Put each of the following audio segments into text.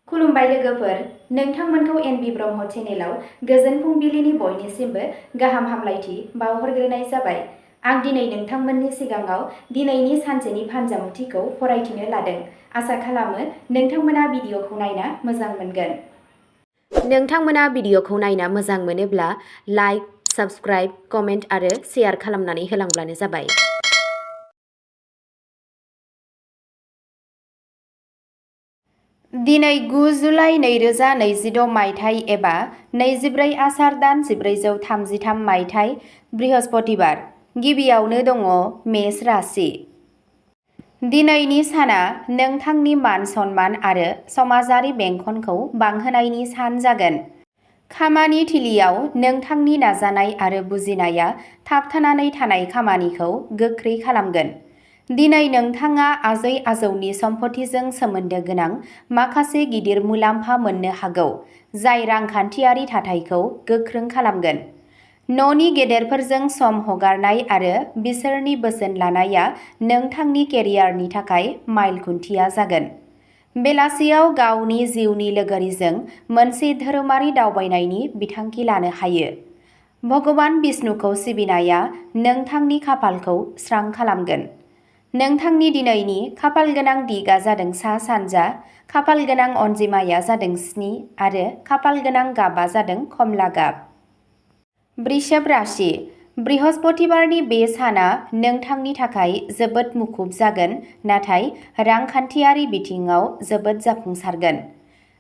खुलुमबाय लोगोफोर, नोंथांमोनखौ एनबि ब्रह्म चेनेलाव गोजोन फुंबिलिनि बयनिसिमबो गाहाम हामलायथि बावहरग्रोनाय जाबाय। आं दिनै नोंथांमोननि सिगाङाव दिनैनि सानसेनि फानजामुथिखौ फरायथिनो लादों। आसा खालामो नोंथांमोना भिडिअखौ नायना मोजां मोनगोन। नोंथांमोना भिडिअखौ नायना मोजां मोनोब्ला लाइक, साबस्क्राइब, कमेन्ट आरो शेयार खालामनानै होलांब्लानो जाबाय। दिनै 9 जुलाइ 2026 मायथाइ एबा 24 आसार दान 1433 मायथाइ बृहस्पतिबार। गिबियावनो दङ मेष राशि। दिनैनि साना नोंथांनि मान सन्मान आरो समाजारि बेंखनखौ बांहोनायनि सान जागोन। खामानि थिलियाव नोंथांनि नाजानाय आरो बुजिनाया थाबथानानै थानाय खामानिखौ गोख्रै खालामगोन। दिनै नोंथाङा आजै-आजौनि सम्पथिजों सोमोन्दो गोनां माखासे गिदिर मुलाम्फा मोननो हागौ, जाय रांखान्थियारि थाथायखौ गोख्रों खालामगोन। न'नि गेदेरफोरजों सम हगारनाय आरो बिसोरनि बोसोन लानाया नोंथांनि केरियारनि थाखाय माइल खुन्थिया जागोन। बेलासियाव गावनि जिउनि लोगोरिजों मोनसे धोरोमारि दावबायनायनि बिथांखि लानो हायो। भगवान विष्णुखौ सिबिनाया नोंथांनि खाफालखौ स्रां खालामगोन। नोंथांनि दिनैनि खाफालगोनां दिगआ जादों सा-सानजा, खाफालगोनां अनजिमाया जादों 7 आरो खाफालगोनां गाबआ जादों कमला गाब। वृषभ राशि। बृहस्पतिबारनि बे साना नोंथांनि थाखाय जोबोद मुखुब जागोन, नाथाय रांखान्थियारि बिथिङाव जोबोद जाफुंसारगोन।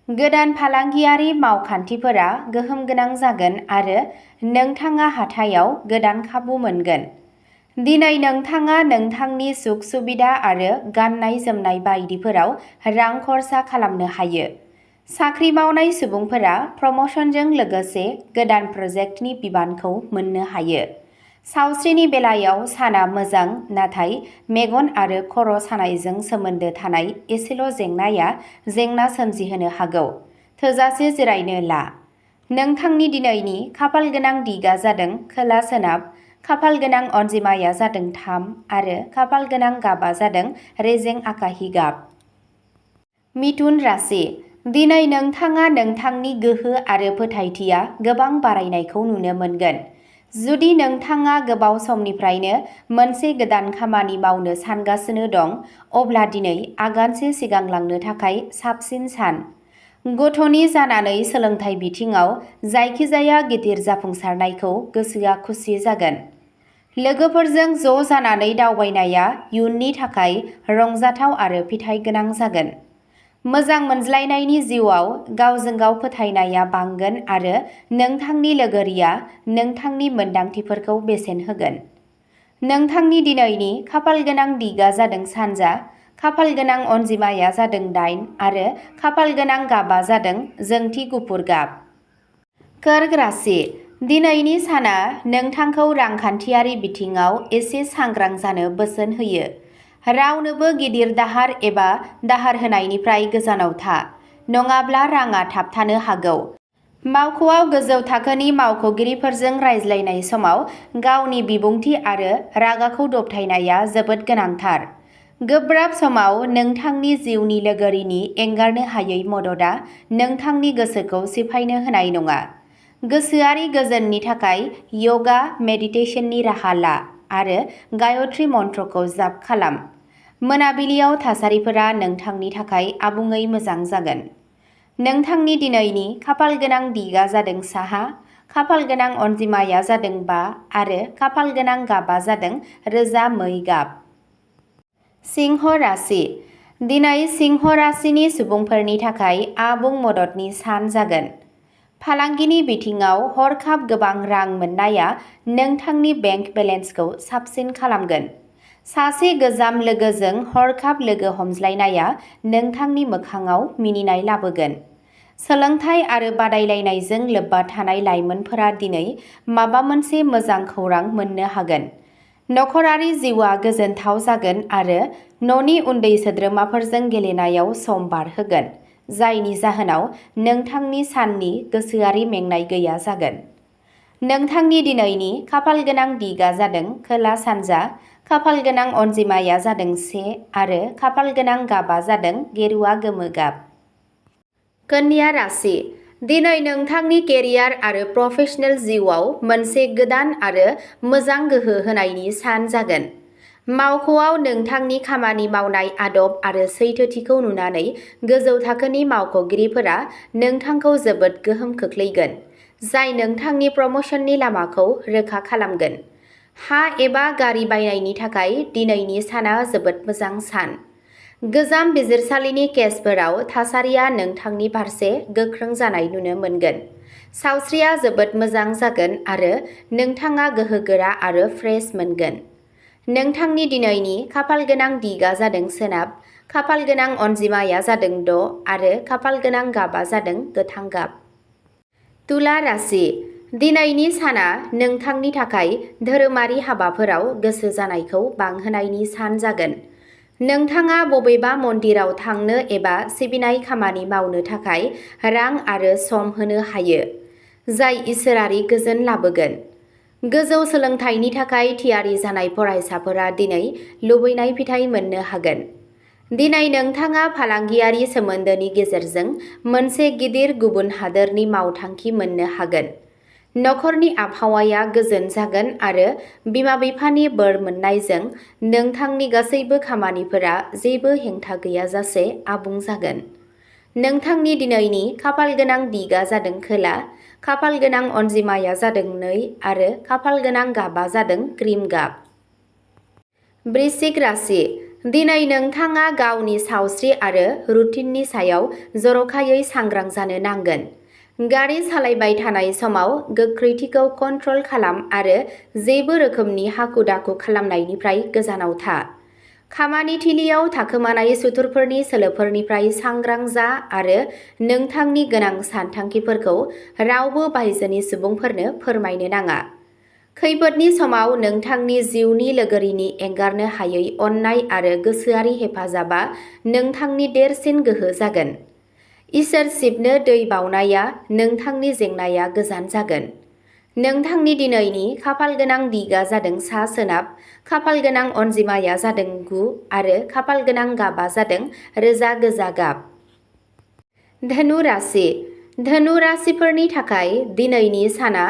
गोदान फालांगियारि मावखान्थिफोरा गोहोम गोनां जागोन आरो नोंथाङा हाथायाव गोदान खाबु मोनगोन। दिनै नोंथाङा नोंथांनि सुख-सुबिदा आरो गाननाय-जोमनाय बायदिफोराव रां खरसा खालामनो हायो। साख्रि मावनाय सुबुंफोरा प्रम'शनजों लोगोसे गोदान प्रजेक्टनि बिबानखौ मोननो हायो। सावस्रिनि बेलायाव साना मोजां, नाथाय मेगन आरो खर' सानायजों सोमोन्दो थानाय एसेल' जेंनाया जेंना सोमजिहोनो हागौ। थोजासे जिरायनो ला। नोंथांनि दिनैनि खाफालगोनां दिगआ जादों खोला-सोनाब, खाफालगोनां अनजिमाया जादों 3 आरो खाफालगोनां गाबआ जादों रेजें आकाहि गाब। मिथुन राशि। दिनै नोंथाङा नोंथांनि गोहो आरो फोथायथिया गोबां बारायनायखौ नुनो मोनगोन। जुदि नोंथाङा गोबाव समनिफ्रायनो मोनसे गोदान खामानि मावनो सानगासिनो दं, अब्ला दिनै आगानसे सिगांलांनो थाखाय साबसिन सान। गथ'नि जानानै सोलोंथाइ बिथिङाव जायखिजाया गिदिर जाफुंसारनायखौ गोसोआ खुसि जागोन। लोगोफोरजों ज' जानानै दावबायनाया इयुननि थाखाय रंजाथाव आरो फिथाइ गोनां जागोन। मोजां मोनज्लायनायनि जिउआव गावजों गाव फोथायनाया बांगोन आरो नोंथांनि लोगोरिया नोंथांनि मोनदांथिफोरखौ बेसेन होगोन। नोंथांनि दिनैनि खाफालगोनां दिगआ जादों सानजा, खाफालगोनां अनजिमाया जादों 8 आरो खाफालगोनां गाबआ जादों जोंथि गुफुर गाब। कर्क राशि। दिनैनि साना नोंथांखौ रांखान्थियारि बिथिङाव एसे सांग्रां जानो बोसोन होयो। रावनोबो गिदिर दाहार एबा दाहार होनायनिफ्राय गोजानाव था, नङाब्ला रांआ थाबथानो हागौ। मावख'आव गोजौ थाखोनि मावख'गिरिफोरजों रायज्लायनाय समाव गावनि बिबुंथि आरो रागाखौ दबथायनाया जोबोद गोनांथार। गोब्राब समाव नोंथांनि जिउनि लोगोरिनि एंगारनो हायै मददआ नोंथांनि गोसोखौ सिफायनो होनाय नङा। गोसोआरि गोजोननि थाखाय यगा मेडिटेशननि राहा ला आरो गायत्री मन्त्रखौ जाप खालाम। मोनाबिलियाव थासारिफोरा नोंथांनि थाखाय आबुङै मोजां जागोन। नोंथांनि दिनैनि खाफालगोनां दिगआ जादों साहा, खाफालगोनां अनजिमाया जादों 5 आरो खाफालगोनां गाबआ जादों रोजा मै गाब। सिंह राशि। दिनै सिंह राशिनि सुबुंफोरनि थाखाय आबुं मददनि सान जागोन। फालांगिनि बिथिङाव हरखाब गोबां रां मोननाया नोंथांनि बेंक बेलेन्सखौ साबसिन खालामगोन। सासे गोजाम लोगोजों हरखाब लोगो हमज्लायनाया नोंथांनि मोखांआव मिनिनाय लाबोगोन। सोलोंथाइ आरो बादायलायनायजों लोब्बा थानाय लाइमोनफोरा दिनै माबा मोनसे मोजां खौरां मोननो हागोन। नखरारि जिउआ गोजोनथाव जागोन आरो न'नि उन्दै सोद्रोमाफोरजों गेलेनायाव सम बारहोगोन, जायनि जाहोनाव नोंथांनि साननि गोसोआरि मेंनाय गैया जागोन। नोंथांनि दिनैनि खाफालगोनां दिगआ जादों खोला-सानजा, खाफालगोनां अनजिमाया जादों 1 आरो खाफालगोनां गाबआ जादों गेरुआ गोमो गाब। कन्या राशि दिनै नोंथांनि केरियार आरो प्रफेशनेल जिउआव मोनसे गोदान आरो मोजां गोहो होनायनि सान जागोन। मावख'आव नोंथांनि खामानि मावनाय आदब आरो सैथोथिखौ नुनानै गोजौ थाखोनि मावख'गिरिफोरा नोंथांखौ जोबोद गोहोम खोख्लैगोन, जाय नोंथांनि प्रमोशननि लामाखौ रोखा खालामगोन। हा एबा गारि बायनायनि थाखाय दिनैनि साना जोबोद मोजां सान। गोजाम बिजिरसालिनि केसफोराव थासारिया नोंथांनि फारसे गोख्रों जानाय नुनो मोनगोन। सावस्रिया जोबोद मोजां जागोन आरो नोंथाङा गोहोगोरा आरो फ्रेश मोनगोन। नोंथांनि दिनैनि खाफालगोनां दिगा जादों सोनाब, खाफालगोनां अनजिमाया जादों 6 आरो खाफालगोनां गाबा जादों गोथां गाब। तुला राशि दिनैनि साना नोंथांनि थाखाय धोरोमारि हाबाफोराव गोसो जानायखौ बांहोनायनि सान जागोन। नोंथाङा बबेबा मन्दिराव थांनो एबा सिबिनाय खामानि मावनो थाखाय रां आरो सम होनो हायो, जाय इसोरारि गोजोन लाबोगोन। गोजौ सोलोंथाइनि थाखाय थियारि जानाय फरायसाफोरा दिनै लुबैनाय फिथाइ मोननो हागोन। दिनै नोंथाङा फालांगियारि सोमोन्दोनि गेजेरजों मोनसे गिदिर गुबुन हादोरनि मावथांखि मोननो हागोन। नखरनि आबहावाया गोजोन जागोन आरो बिमा-बिफानि बोर मोन्नायजों नोंथांनि गासैबो खामानिफोरा जेबो हेंथा गैयाजासे आबुं जागोन। नोंथांनि दिनैनि खाफालगोनां दिगा जादों खोला, खाफालगोनां अनजिमाया जादों 2 आरो खाफालगोनां गाबा जादों क्रिम गाब। वृश्चिक राशि दिनै नोंथाङा गावनि सावस्रि आरो रुटिननि सायाव जर'खायै सांग्रां जानो नांगोन। गारि सालायबाय थानाय समाव गोख्रैथिखौ कन्ट्रल खालाम आरो जेबो रोखोमनि हाखु-दाखु खालामनायनिफ्राय गोजानाव था। खामानि थिलियाव थाखोमानाय सुथुरफोरनि सोलोफोरनिफ्राय सांग्रां जा आरो नोंथांनि गोनां सानथांखिफोरखौ रावबो बायजोनि सुबुंफोरनो फोरमायनो नाङा। खैफोदनि समाव नोंथांनि जिउनि लोगोरिनि एंगारनो हायै अननाय आरो गोसोआरि हेफाजाबा नोंथांनि देरसिन गोहो जागोन। इसोर शिबनो दै बावनाया नोंथांनि जेंनाया गोजान जागोन। नोंथांनि दिनैनि खाफालगोनां दिगा जादों सा-सोनाब, खाफालगोनां अनजिमाया जादों 9 आरो खाफालगोनां गाबा जादों रोजा गोजा गाब। धनु राशि धनु राशिफोरनि थाखाय दिनैनि साना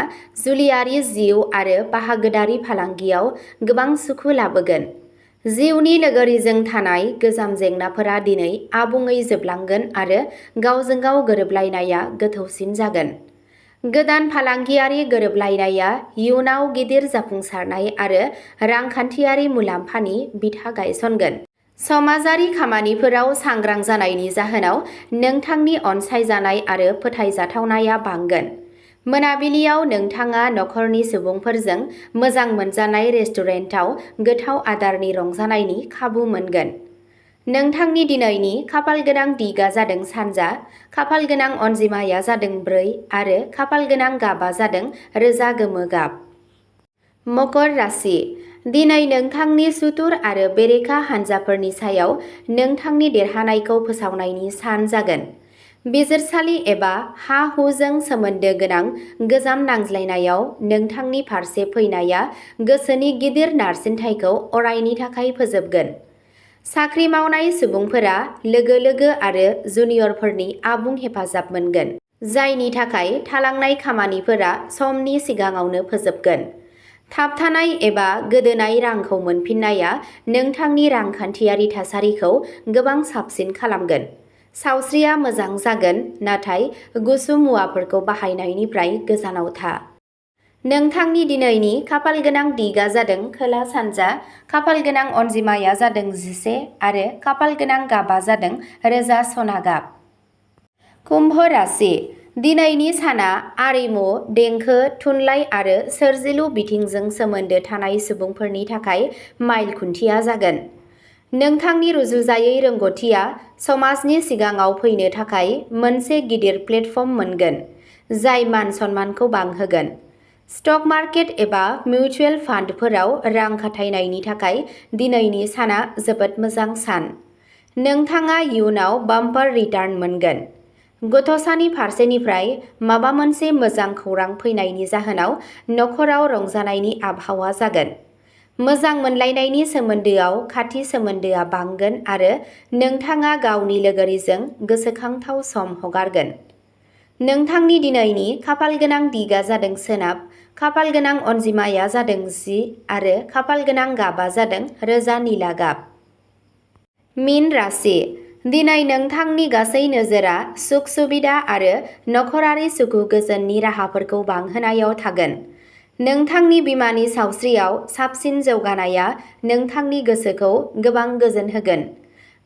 जुलियारि जिउ आरो बाहागोदारि फालांगियाव गोबां सुखु लाबोगोन। जिउनि लोगोरिजों थानाय गोजाम जेंनाफोरा दिनै आबुङै जोबलांगोन आरो गावजों गाव गोरोबलायनाया गोथौसिन जागोन। गोदान फालांगियारि गोरोबलायनाया इयुनाव गिदिर जाफुंसारनाय आरो रांखान्थियारि मुलाम्फानि बिथा गायसनगोन। समाजारि खामानिफोराव सांग्रां जानायनि जाहोनाव नोंथांनि अनसायजानाय आरो फोथायजाथावनाया बांगोन। मोनाबिलियाव नोंथाङा नखरनि सुबुंफोरजों मोजां मोनजानाय रेस्टुरेन्टाव गोथाव आदारनि रंजानायनि खाबु मोनगोन। नोंथांनि दिनैनि खाफालगोनां दिगा जादों सानजा, खाफालगोनां अनजिमाया जादों 4 आरो खाफालगोनां गाबा जादों रोजा गोमो गाब। मकर राशि दिनै नोंथांनि सुथुर आरो बेरेखा हानजाफोरनि सायाव नोंथांनि देरहानायखौ फोसावनायनि सान जागोन। बिजिरसालि एबा हा-हुजों सोमोन्दो गोनां गोजाम नांज्लायनायाव नोंथांनि फारसे फैनाया गोसोनि गिदिर नारसिनथायखौ अरायनि थाखाय फोजोबगोन। साख्रि मावनाय सुबुंफोरा लोगो आरो जुनियरफोरनि आबुं हेफाजाब मोनगोन, जायनि थाखाय थालांनाय खामानिफोरा समनि सिगाङावनो फोजोबगोन। थाबथानाय एबा गोदोनाय रांखौ मोनफिननाया नोंथांनि रांखान्थियारि थासारिखौ गोबां साबसिन खालामगोन। सावस्रिया मोजां जागोन, नाथाय गुसु मुवाफोरखौ बाहायनायनिफ्राय गोजानाव था। नोंथांनि दिनैनि खाफालगोनां दिगा जादों खोला-सानजा, खाफालगोनां अनजिमाया जादों 11 आरो खाफालगोनां गाबा जादों रोजा सना गाब। कुम्भ राशि दिनैनि साना आरिमु, देंखो, थुनलाइ आरो सोरजिलु बिथिंजों सोमोन्दो थानाय सुबुंफोरनि थाखाय माइल खुन्थिया जागोन। नोंथांनि रुजुजायै रोंग'थिआ समाजनि सिगाङाव फैनो थाखाय मोनसे गिदिर प्लेटफर्म मोनगोन, जाय मान-सन्मानखौ बांहोगोन। स्टक मार्केट एबा मिउचुएल फान्डफोराव रां खाथायनायनि थाखाय दिनैनि साना जोबोद मोजां सान। नोंथाङा इयुनाव बाम्पार रिटार्न मोनगोन। गथ'सानि फारसेनिफ्राय माबा मोनसे मोजां खौरां फैनायनि जाहोनाव नखराव रंजानायनि आबहावा जागोन। मोजां मोनलायनायनि सोमोन्दोआव खाथि सोमोन्दोआ बांगोन आरो नोंथाङा गावनि लोगोरिजों गोसोखांथाव सम हगारगोन। नोंथांनि दिनैनि खाफालगोनां दिगा जादों सोनाब, खाफालगोनां अनजिमाया जादों 10 आरो खाफालगोनां गाबा जादों रोजा निला गाब। मीन राशि। दिनै नोंथांनि गासै नोजोरा सुख सुबिदा आरो नखरारि सुखु गोजोननि राहाफोरखौ बांहोनायाव थागोन। नोंथांनि बिमानि सावस्रियाव साबसिन जौगानाया नोंथांनि गोसोखौ गोबां गोजोन होगोन।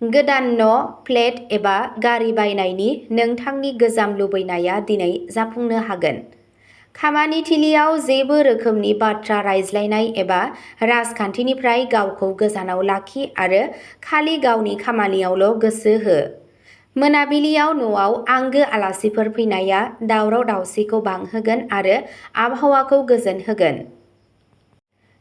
गोदान न', फ्लेट एबा गारि बायनायनि नोंथांनि गोजाम लुबैनाया दिनै जाफुंनो हागोन। खामानि थिलियाव जेबो रोखोमनि बाथ्रा रायज्लायनाय एबा राजखान्थिनिफ्राय गावखौ गोजानाव लाखि आरो खालि गावनि खामानियावल' गोसो हो। मोनाबिलियाव न'आव आंगो आलासिफोर फैनाया दावराव-दावसिखौ बांहोगोन आरो आबहावाखौ गोजोन होगोन।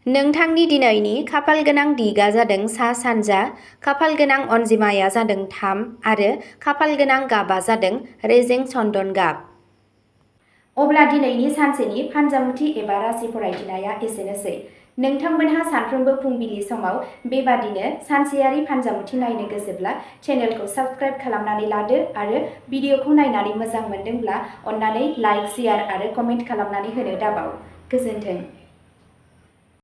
नोंथांनि दिनैनि खाफालगोनां दिगा जादों सा-सानजा, खाफालगोनां अनजिमाया जादों 3 आरो खाफालगोनां गाबा जादों रेजें चन्दन गाब। अब्ला दिनैनि सानसेनि फानजामुथि एबा राशि फरायथिनाया एसेनोसै। नोंथांमोनहा सानफ्रोमबो फुंबिलि समाव बेबादिनो सानसेयारि फानजामुथि नायनो गोसोब्ला चेनेलखौ साबस्क्राइब खालामनानै लादो आरो भिडिअखौ नायनानै मोजां मोनदोंब्ला अन्नानै लाइक, शेयार आरो कमेन्ट खालामनानै होनो दाबाव। गोजोन्थों।